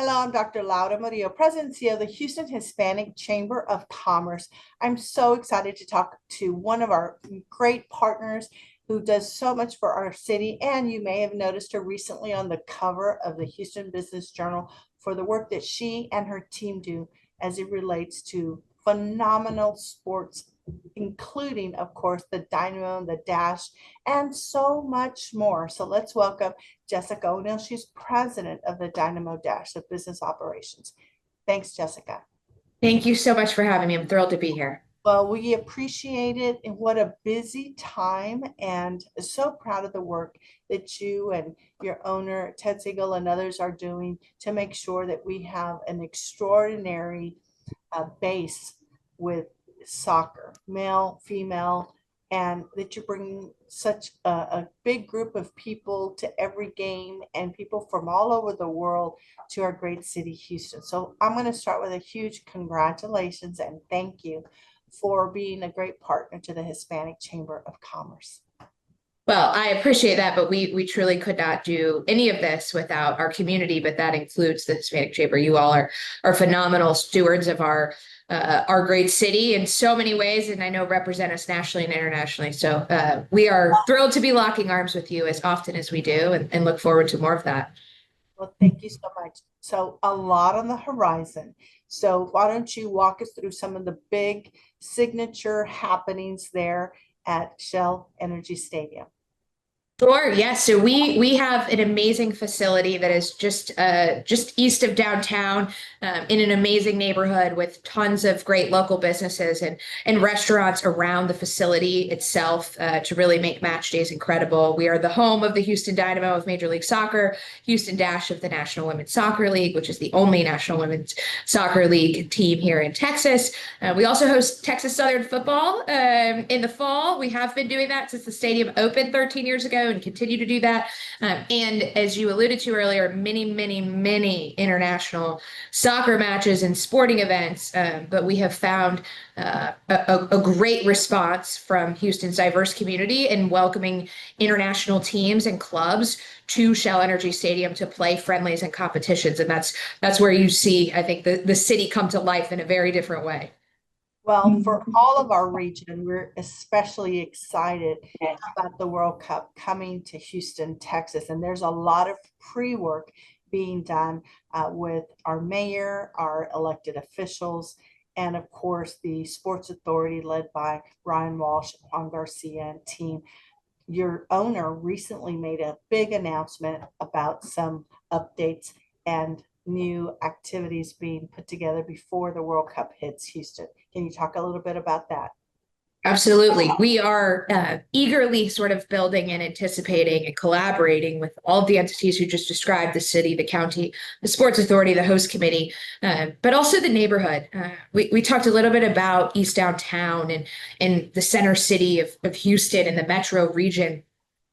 Hello, I'm Dr. Laura Murillo, President and CEO of the Houston Hispanic Chamber of Commerce. I'm so excited to talk to one of our great partners who does so much for our city. And you may have noticed her recently on the cover of the Houston Business Journal for the work that she and her team do as it relates to phenomenal sports, including, of course, the Dynamo, the Dash, and so much more. So let's welcome Jessica O'Neill. She's president of the Dynamo Dash of Business Operations. Thanks, Jessica. Thank you so much for having me. I'm thrilled to be here. Well, we appreciate it, and what a busy time, and so proud of the work that you and your owner, Ted Siegel, and others are doing to make sure that we have an extraordinary base with soccer, male, female, and that you're bringing such a big group of people to every game and people from all over the world to our great city, Houston. So I'm going to start with a huge congratulations and thank you for being a great partner to the Hispanic Chamber of Commerce. Well, I appreciate that, but we truly could not do any of this without our community, but that includes the Hispanic Chamber. You all are phenomenal stewards of our great city in so many ways, and I know represent us nationally and internationally. So we are thrilled to be locking arms with you as often as we do, and look forward to more of that. Well, thank you so much. So a lot on the horizon. So why don't you walk us through some of the big signature happenings there at Shell Energy Stadium? Sure. Yes. So we have an amazing facility that is just east of downtown, in an amazing neighborhood with tons of great local businesses and restaurants around the facility itself, to really make match days incredible. We are the home of the Houston Dynamo of Major League Soccer, Houston Dash of the National Women's Soccer League, which is the only National Women's Soccer League team here in Texas. We also host Texas Southern football in the fall. We have been doing that since the stadium opened 13 years ago, and continue to do that. And as you alluded to earlier, many international soccer matches and sporting events. But we have found a great response from Houston's diverse community in welcoming international teams and clubs to Shell Energy Stadium to play friendlies and competitions. And that's where you see, I think, the city come to life in a very different way. Well, for all of our region, we're especially excited about the World Cup coming to Houston, Texas. And there's a lot of pre-work being done with our mayor, our elected officials, and of course, the Sports Authority led by Ryan Walsh, Juan Garcia, and team. Your owner recently made a big announcement about some updates and new activities being put together before the World Cup hits Houston. Can you talk a little bit about that? Absolutely. We are eagerly sort of building and anticipating and collaborating with all of the entities you just described, the city, the county, the sports authority, the host committee, but also the neighborhood. We talked a little bit about East Downtown and the center city of Houston and the metro region.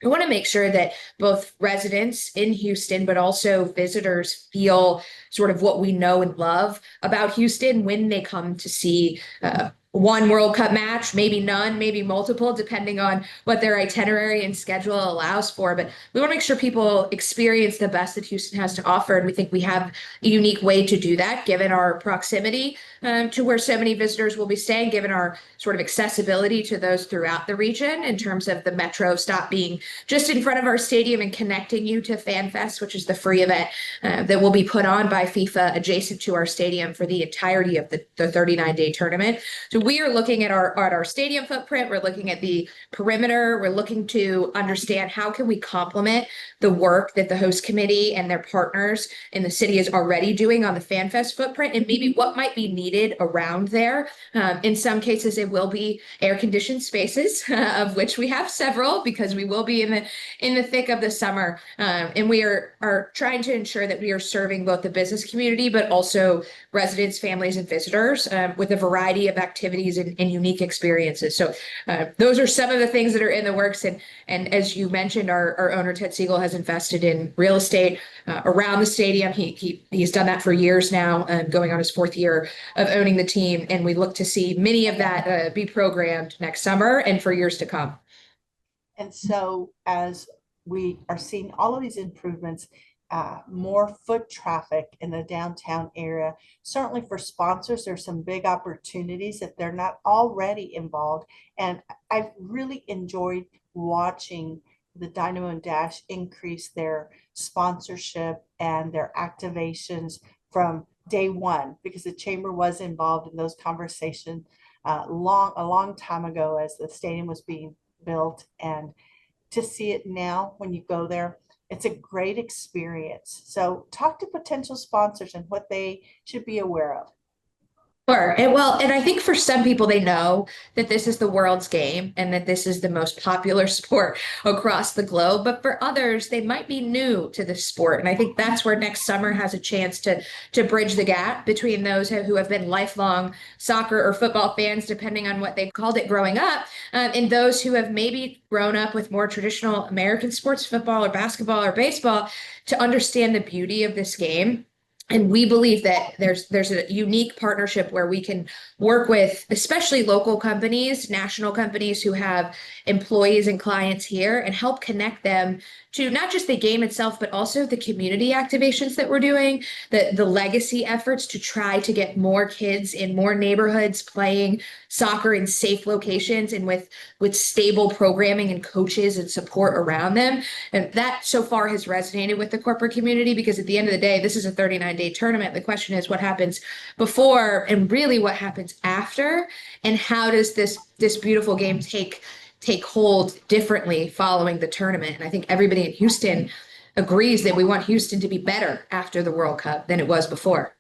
I want to make sure that both residents in Houston, but also visitors feel sort of what we know and love about Houston when they come to see one World Cup match, maybe none, maybe multiple, depending on what their itinerary and schedule allows for. But we want to make sure people experience the best that Houston has to offer. And we think we have a unique way to do that, given our proximity to where so many visitors will be staying, given our sort of accessibility to those throughout the region in terms of the metro stop being just in front of our stadium and connecting you to FanFest, which is the free event that will be put on by FIFA adjacent to our stadium for the entirety of the 39-day tournament. So we are looking at our stadium footprint. We're looking at the perimeter. We're looking to understand how can we complement the work that the host committee and their partners in the city is already doing on the FanFest footprint, and maybe what might be needed around there. In some cases, it will be air-conditioned spaces, of which we have several because we will be in the thick of the summer, and we are trying to ensure that we are serving both the business community but also residents, families, and visitors with a variety of activities and unique experiences. So those are some of the things that are in the works. And as you mentioned, our owner, Ted Siegel, has invested in real estate around the stadium. He's done that for years now, going on his fourth year of owning the team. And we look to see many of that be programmed next summer and for years to come. And so as we are seeing all of these improvements more foot traffic in the downtown area. Certainly for sponsors, there's some big opportunities if they're not already involved. And I've really enjoyed watching the Dynamo and Dash increase their sponsorship and their activations from day one, because the chamber was involved in those conversations a long time ago as the stadium was being built. And to see it now when you go there, it's a great experience. So talk to potential sponsors and what they should be aware of. Sure. And I think for some people, they know that this is the world's game and that this is the most popular sport across the globe. But for others, they might be new to the sport. And I think that's where next summer has a chance to bridge the gap between those who have been lifelong soccer or football fans, depending on what they called it growing up, and those who have maybe grown up with more traditional American sports, football or basketball or baseball, to understand the beauty of this game. And we believe that there's a unique partnership where we can work with especially local companies, national companies who have employees and clients here, and help connect them to not just the game itself, but also the community activations that we're doing, the legacy efforts to try to get more kids in more neighborhoods playing soccer in safe locations and with stable programming and coaches and support around them. And that so far has resonated with the corporate community, because at the end of the day, this is a 39-day tournament. The question is what happens before and really what happens after, and how does this beautiful game take hold differently following the tournament. And I think everybody in Houston agrees that we want Houston to be better after the World Cup than it was before.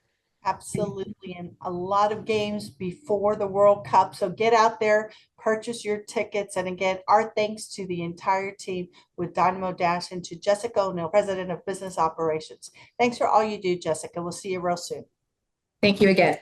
Absolutely. And a lot of games before the World Cup. So get out there, purchase your tickets. And again, our thanks to the entire team with Dynamo Dash and to Jessica O'Neill, President of Business Operations. Thanks for all you do, Jessica. We'll see you real soon. Thank you again.